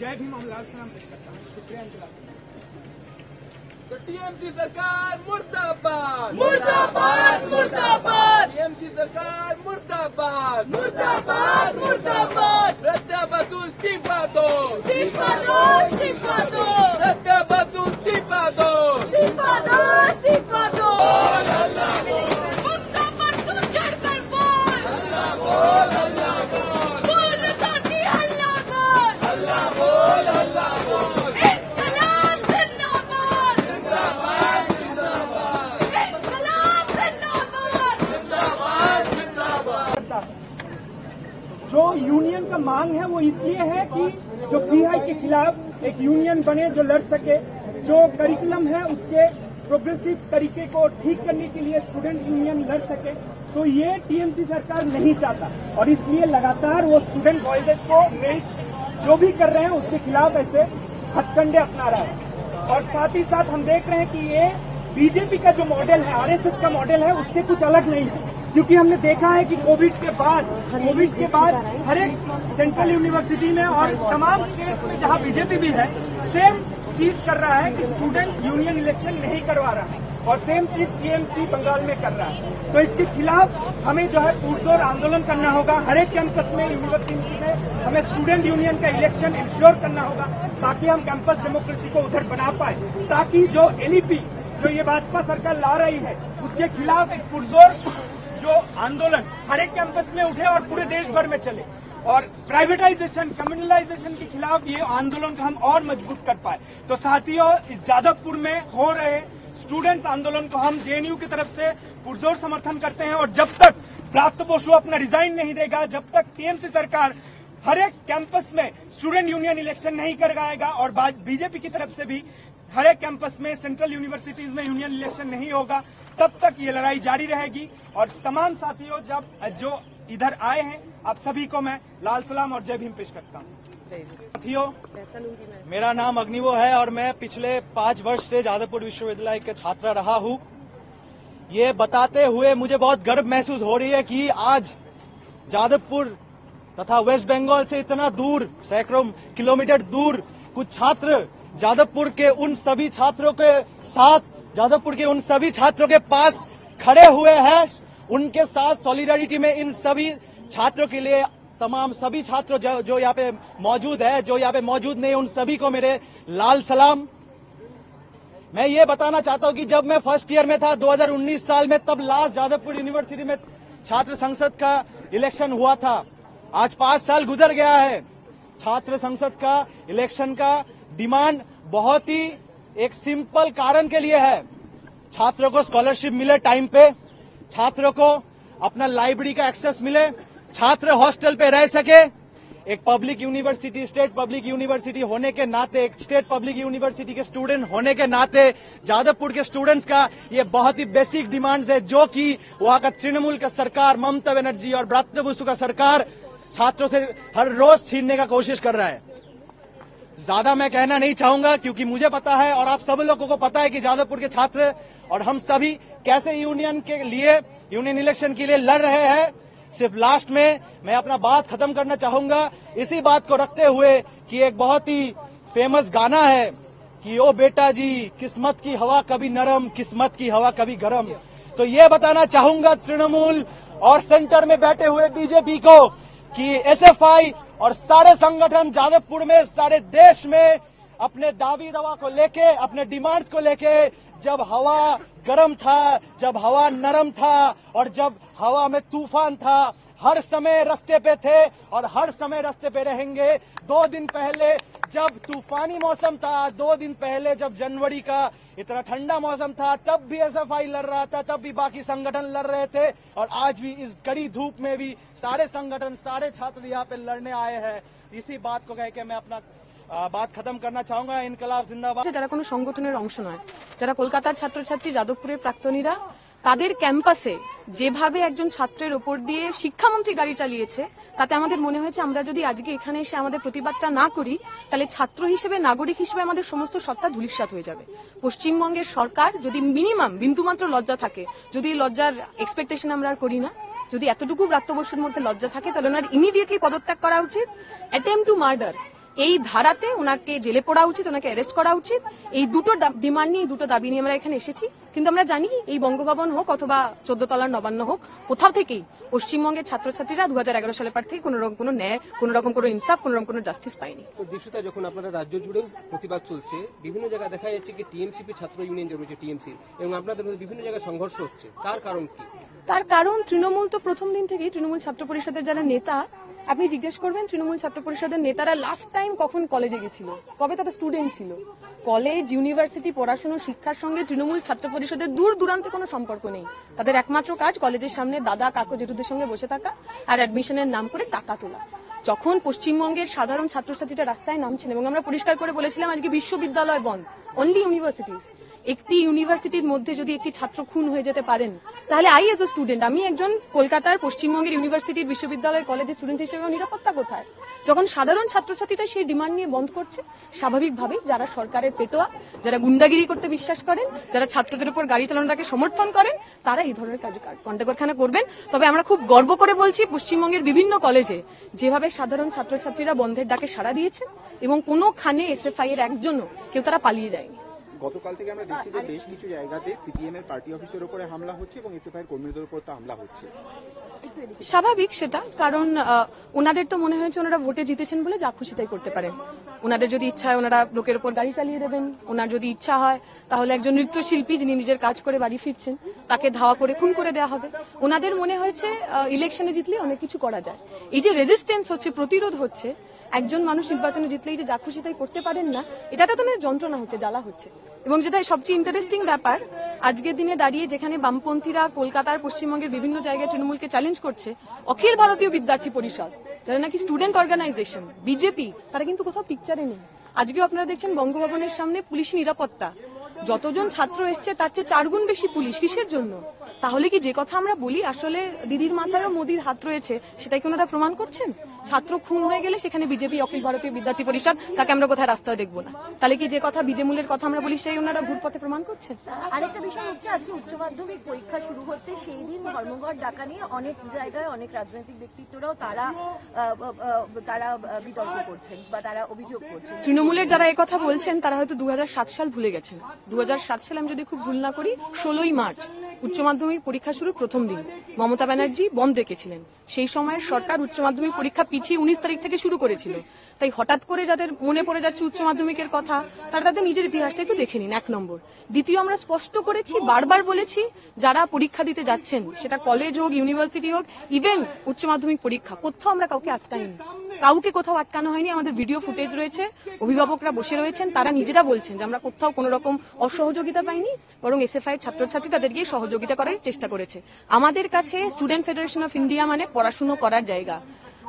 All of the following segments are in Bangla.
जय भीम और लाल सलाम पेश करता हूँ। शुक्रिया इंतजार। टीएमसी सरकार मुर्दाबाद मुर्दाबाद मुर्दाबाद टीएमसी सरकार मुर्दाबाद मुर्दाबाद मुर्दाबाद रद्दा बसूल इस्तीफा दो इस्तीफा दो इस्तीफा दो रद्दा बसूल इस्तीफा दो इस्तीफा दो इस्तीफा दो अल्लाह बोल मुद्दा पर तू चढ़कर बोल अल्लाह बोल बोल साथी अल्लाह बोल अल्लाह बोल इन्कलाब जिंदाबाद जिंदाबाद जिंदाबाद इन्कलाब जिंदाबाद जिंदाबाद जिंदाबाद। जो यूनियन का मांग है वो इसलिए है कि जो पीआई के खिलाफ एक यूनियन बने जो लड़ सके, जो करिकुलम है उसके प्रोग्रेसिव तरीके को ठीक करने के लिए स्टूडेंट यूनियन लड़ सके, तो ये टीएमसी सरकार नहीं चाहता और इसलिए लगातार वो स्टूडेंट वॉइसेस को रेस जो भी कर रहे हैं उसके खिलाफ ऐसे हथकंडे अपना रहा है। और साथ ही साथ हम देख रहे हैं कि ये बीजेपी का जो मॉडल है, आरएसएस का मॉडल है, उससे कुछ अलग नहीं है, क्योंकि हमने देखा है कि कोविड के बाद हर एक सेंट्रल यूनिवर्सिटी में और तमाम स्टेट्स में जहां बीजेपी भी है सेम चीज कर रहा है कि स्टूडेंट यूनियन इलेक्शन नहीं करवा रहा है और सेम चीज टीएमसी बंगाल में कर रहा है। तो इसके खिलाफ हमें जो है पुरजोर आंदोलन करना होगा। हर एक कैंपस में, यूनिवर्सिटी में हमें स्टूडेंट यूनियन का इलेक्शन इंश्योर करना होगा ताकि हम कैंपस डेमोक्रेसी को उधर बना पाए, ताकि जो एलईपी जो ये भाजपा सरकार ला रही है उसके खिलाफ एक पुरजोर जो आंदोलन हर एक कैंपस में उठे और पूरे देश भर में चले और प्राइवेटाइजेशन, कम्युनलाइजेशन के खिलाफ ये आंदोलन को हम और मजबूत कर पाए। तो साथियों, इस जादवपुर में हो रहे स्टूडेंट्स आंदोलन को हम जेएनयू की तरफ से पुरजोर समर्थन करते हैं और जब तक प्राप्त बसु अपना रिजाइन नहीं देगा, जब तक टीएमसी सरकार हर एक कैंपस में स्टूडेंट यूनियन इलेक्शन नहीं करवाएगा और बीजेपी की तरफ से भी हर एक कैंपस में, सेंट्रल यूनिवर्सिटीज में यूनियन इलेक्शन नहीं होगा, तब तक ये लड़ाई जारी रहेगी। और तमाम साथियों जो इधर आए हैं, आप सभी को मैं लाल सलाम और जय भीम पेश करता हूँ। साथियों, मेरा नाम अग्निवो है और मैं पिछले 5 वर्ष से जादवपुर विश्वविद्यालय का छात्र रहा हूँ। ये बताते हुए मुझे बहुत गर्व महसूस हो रही है कि आज जादवपुर तथा वेस्ट बंगाल से इतना दूर, सैकड़ों किलोमीटर दूर, कुछ छात्र जादवपुर के उन सभी छात्रों के साथ, जादवपुर के उन सभी छात्रों के पास खड़े हुए हैं, उनके साथ सॉलिडारिटी में इन सभी छात्रों के लिए, तमाम सभी छात्र जो यहाँ पे मौजूद है, जो यहाँ पे मौजूद नहीं, उन सभी को मेरे लाल सलाम। मैं ये बताना चाहता हूँ कि जब मैं फर्स्ट ईयर में था 2019 साल में, तब लास्ट जादवपुर यूनिवर्सिटी में छात्र संसद का इलेक्शन हुआ था। आज 5 साल गुजर गया है। छात्र संसद का इलेक्शन का डिमांड बहुत ही एक सिंपल कारण के लिए है, छात्रों को स्कॉलरशिप मिले टाइम पे, छात्रों को अपना लाइब्रेरी का एक्सेस मिले, छात्र हॉस्टल पे रह सके। एक public university, state public university होने के नाते, एक स्टेट पब्लिक यूनिवर्सिटी के स्टूडेंट होने के नाते जादवपुर के स्टूडेंट्स का ये बहुत ही बेसिक डिमांड्स है, जो कि वहां का तृणमूल का सरकार, ममता बनर्जी और ब्रात्य बसु का सरकार छात्रों से हर रोज छीनने का कोशिश कर रहा है। ज्यादा मैं कहना नहीं चाहूंगा क्योंकि मुझे पता है और आप सब लोगों को पता है कि जादवपुर के छात्र और हम सभी कैसे यूनियन इलेक्शन के लिए लड़ रहे हैं। सिर्फ लास्ट में मैं अपना बात खत्म करना चाहूंगा इसी बात को रखते हुए कि एक बहुत ही फेमस गाना है कि ओ बेटा जी, किस्मत की हवा कभी नरम, किस्मत की हवा कभी गरम। तो ये बताना चाहूंगा तृणमूल और सेंटर में बैठे हुए बीजेपी को कि एसएफआई और सारे संगठन जादवपुर में, सारे देश में अपने दावी दवा को लेके, अपने डिमांड्स को लेके, जब हवा गर्म था, जब हवा नरम था और जब हवा में तूफान था, हर समय रास्ते पे थे और हर समय रास्ते पे रहेंगे। 2 दिन पहले जब तूफानी मौसम था, 2 दिन पहले जब जनवरी का इतना ठंडा मौसम था, तब भी एसएफआई लड़ रहा था, तब भी बाकी संगठन लड़ रहे थे और आज भी इस कड़ी धूप में भी सारे संगठन, सारे छात्र यहाँ पे लड़ने आए हैं। इसी बात को कह के मैं अपना बात खत्म करना चाहूंगा। इनकलाब जिंदाबाद। যারা কোনো সংগঠনের অংশ নয়, যারা কলকাতার ছাত্রছাত্রী, যাদবপুরের প্রাক্তনীরা, তাদের ক্যাম্পাসে যেভাবে একজন ছাত্রের উপর দিয়ে শিক্ষামন্ত্রী গাড়ি চালিয়েছে, তাতে আমাদের মনে হয়েছে আমরা যদি আজকে এখানে এসে আমাদের প্রতিবাদটা না করি তাহলে ছাত্র হিসেবে, নাগরিক হিসেবে আমাদের সমস্ত সত্তা ধূলিসাৎ হয়ে যাবে। পশ্চিমবঙ্গের সরকার যদি মিনিমাম বিন্দুমাত্র লজ্জা থাকে, যদি লজ্জার এক্সপেকটেশন আমরা আর করি না, যদি এতটুকু ব্রাত্য বসুর মধ্যে লজ্জা থাকে, তাহলে ওনার ইমিডিয়েটলি পদত্যাগ করা উচিত। অ্যাটেম্প টু মার্ডার এই ধারাতে ওনাকে জেলে পড়া উচিত, ওনাকে অ্যারেস্ট করা উচিত। এই দুটো ডিমান্ড নিয়ে, দুটো দাবি নিয়ে আমরা এখানে এসেছি। কিন্তু আমরা জানি এই বঙ্গভবন হোক অথবা 14 তলার নবান্ন হোক, কোথাও থেকেই পশ্চিমবঙ্গের ছাত্রছাত্রীরা 2011 সালের পর থেকে কোনো রকম কোনো ন্যায়, কোনো রকম কোনো ইনসাফ, কোনো রকম কোনো জাস্টিস পায়নি। তো দীক্ষিতা, যখন আপনারা রাজ্য জুড়ে প্রতিবাদ চলছে, বিভিন্ন জায়গায় দেখা যাচ্ছে কি টিএমসিপি ছাত্র ইউনিয়ন যে রয়েছে টিএমসি, এবং আপনাদের মধ্যে বিভিন্ন জায়গায় সংঘর্ষ হচ্ছে, তার কারণ কি? তার কারণ তৃণমূল তো প্রথম দিন থেকেই, তৃণমূল ছাত্র পরিষদের যারা নেতা, আপনি জিজ্ঞেস করবেন তৃণমূল ছাত্র পরিষদের নেতারা লাস্ট টাইম কখন কলেজে গেছিল, কবে তাদের স্টুডেন্ট ছিল। কলেজ, ইউনিভার্সিটি, পড়াশোনা, শিক্ষার সঙ্গে তৃণমূল ছাত্র পরিষদের দূর দূরান্তে কোনো সম্পর্ক নেই। তাদের একমাত্র কাজ কলেজের সামনে দাদা, কাকু, জেঠুদের সঙ্গে বসে থাকা আর অ্যাডমিশনের নাম করে টাকা তোলা। যখন পশ্চিমবঙ্গের সাধারণ ছাত্রছাত্রীরা রাস্তায় নামছেন, এবং আমরা পরিষ্কার করে বলেছিলাম আজকে বিশ্ববিদ্যালয় বন্ধ, অনলি ইউনিভার্সিটিজ, একটি ইউনিভার্সিটির মধ্যে যদি একটি ছাত্র খুন হয়ে যেতে পারেন, তাহলে আই এজ এ স্টুডেন্ট, আমি একজন কলকাতার পশ্চিমবঙ্গের ইউনিভার্সিটির, বিশ্ববিদ্যালয়ের, কলেজের স্টুডেন্ট হিসেবে নিরাপত্তা কোথায়? যখন সাধারণ ছাত্রছাত্রীরা সেই ডিমান্ড নিয়ে বন্ধ করছে, স্বাভাবিকভাবেই যারা সরকারের পেটোয়া, যারা গুন্ডাগিরি করতে বিশ্বাস করেন, যারা ছাত্রদের উপর গাড়ি চালানোটাকে সমর্থন করেন, তারা এই ধরনের কার্যকরখানা করবেন। তবে আমরা খুব গর্ব করে বলছি, পশ্চিমবঙ্গের বিভিন্ন কলেজে যেভাবে সাধারণ ছাত্রছাত্রীরা বন্ধের ডাকে সাড়া দিয়েছে, এবং কোনোখানে এসএফআই এর একজনও কেউ তারা পালিয়ে যায়নি। গতকাল থেকে আমরা দেখছি যে বেশ কিছু জায়গাতে সিপিএম এর পার্টি অফিসের উপরে হামলা হচ্ছে এবং এসএফআই এর কর্মীদের উপর তো হামলা হচ্ছে। স্বাভাবিক সেটা, কারণ ওনাদের তো মনে হয়েছে ওনারা ভোটে জিতেছেন বলে যা খুশি তাই করতে পারেন। ওনাদের যদি ইচ্ছা হয় ওনারা লোকের উপর গাড়ি চালিয়ে দেবেন, ওনার যদি ইচ্ছা হয় তাহলে একজন নৃত্যশিল্পী যিনি নিজের কাজ করে বাড়ি ফিরছেন তাকে ধাওয়া করে খুন করে দেওয়া হবে। ওনাদের মনে হয়েছে ইলেকশনে জিতলে অনেক কিছু করা যায়। এই যে রেজিস্ট্যান্স হচ্ছে, প্রতিরোধ হচ্ছে, একজন মানুষ নির্বাচনে জিতলেই যে যা খুশি তাই করতে পারেন না, এটাতে তো যন্ত্রণা হচ্ছে, জ্বালা হচ্ছে। এবং যেটা সবচেয়ে ইন্টারেস্টিং ব্যাপার, আজকের দিনে দাঁড়িয়ে যেখানে বামপন্থীরা কলকাতার, পশ্চিমবঙ্গের বিভিন্ন জায়গায় তৃণমূলকে চ্যালেঞ্জ করছে, অখিল ভারতীয় বিদ্যার্থী পরিষদ, যারা নাকি স্টুডেন্ট অর্গানাইজেশন, বিজেপি, তারা কিন্তু কোথাও পিকচারে নেই। আজকেও আপনারা দেখছেন বঙ্গভবনের সামনে পুলিশ নিরাপত্তা, যতজন ছাত্র এসছে তার চেয়ে 4 গুণ বেশি পুলিশ। কিসের জন্য? তাহলে কি যে কথা আমরা বলি আসলে দিদির মাথায়ও মোদির হাত রয়েছে, সেটাই কি ওনারা প্রমাণ করছেন? ছাত্র খুন হয়ে গেলে সেখানে বিজেপি, অখিল ভারতীয় বিদ্যার্থী পরিষদ, তাকে আমরা কোথায় রাস্তায় দেখবো না? তাহলে কি যে কথা বিজেমূলের কথা আমরা বলি সেই ওনারা ঘুরপথে প্রমাণ করছেন? আরেকটা বিষয় হচ্ছে, আজকে উচ্চ মাধ্যমিক পরীক্ষা শুরু হচ্ছে, সেই দিন ধর্মঘট ডাকা নিয়ে অনেক জায়গায় অনেক রাজনৈতিক ব্যক্তিত্বরাও তারা বিতর্ক করছেন বা তারা অভিযোগ করছেন। তৃণমূলের যারা এই কথা বলছেন তারা হয়তো 2007 সাল ভুলে গেছেন। 2007 সালে আমি যদি খুব ভুল না করি, 16ই মার্চ উচ্চ মাধ্যমিক পরীক্ষা শুরু প্রথম দিন মমতা ব্যানার্জি বন্ধ রেখেছিলেন। সেই সময়ের সরকার উচ্চ মাধ্যমিক পরীক্ষা পিছিয়ে 19 তারিখ থেকে শুরু করেছিল। তাই হঠাৎ করে যাদের মনে পড়ে যাচ্ছে উচ্চ মাধ্যমিকের কথা, তারা তাদের নিজের ইতিহাসটা একটু দেখে নিন, 1 নম্বর। দ্বিতীয়, আমরা স্পষ্ট করেছি, বারবার বলেছি, যারা পরীক্ষা দিতে যাচ্ছেন, সেটা কলেজ হোক, ইউনিভার্সিটি হোক, ইভেন উচ্চ মাধ্যমিক পরীক্ষা, কোথাও আমরা কাউকে আটকাইনি, কাউকে কোথাও আটকানো হয়নি। আমাদের ভিডিও ফুটেজ রয়েছে, অভিভাবকরা বসে রয়েছেন, তারা নিজেরা বলছেন যে আমরা কোথাও কোনো রকম অসহযোগিতা পাইনি, বরং এসএফআই এর ছাত্রছাত্রী তাদেরকে সহযোগিতা করার চেষ্টা করেছে। আমাদের কাছে স্টুডেন্ট ফেডারেশন অফ ইন্ডিয়া মানে পড়াশুনো করার জায়গা,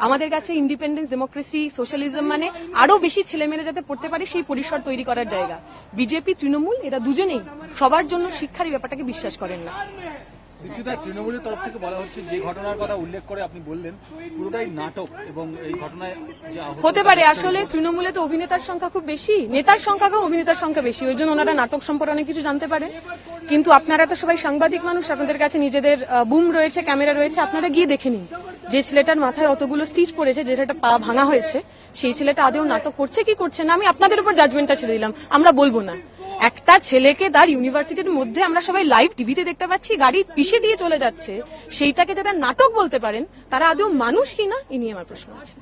আমাদের কাছে ইন্ডিপেন্ডেন্স, ডেমোক্রেসি, সোশ্যালিজম মানে আরো বেশি ছেলেমেয়েরা যাতে পড়তে পারে সেই পরিসর তৈরি করার জায়গা। বিজেপি, তৃণমূল এরা দুজনেই সবার জন্য শিক্ষার এই ব্যাপারটাকে বিশ্বাস করেন না। দীক্ষিতা, তৃণমূলের তরফ থেকে বলা হচ্ছে যে ঘটনার কথা উল্লেখ করে আপনি বললেন পুরোটাই নাটক, এবং এই ঘটনায় হতে পারে আসলে তৃণমূলে তো অভিনেতার সংখ্যা খুব বেশি, নেতার সংখ্যা কম, অভিনেতার সংখ্যা বেশি, ওই জন্য ওনারা নাটক সম্পর্কে অনেক কিছু জানতে পারেন। কিন্তু আপনারা তো সবাই সাংবাদিক মানুষ, আপনাদের কাছে নিজেদের বুম রয়েছে, ক্যামেরা রয়েছে, আপনারা গিয়ে দেখে নিন যে ছেলেটার মাথায় অতগুলো স্টিচ পড়েছে, যে ছেলেটা পা ভাঙা হয়েছে, সেই ছেলেটা আদেও নাটক করছে কি করছে না, আমি আপনাদের উপর জাজমেন্টটা ছেড়ে দিলাম, আমরা বলবো না। একটা ছেলেকে তার ইউনিভার্সিটির মধ্যে আমরা সবাই লাইভ টিভিতে দেখতে পাচ্ছি, গাড়ি পিষে দিয়ে চলে যাচ্ছে, সেইটাকে যারা নাটক বলতে পারেন তারা আদৌ মানুষ কিনা, এই নিয়ে আমার প্রশ্ন আছে।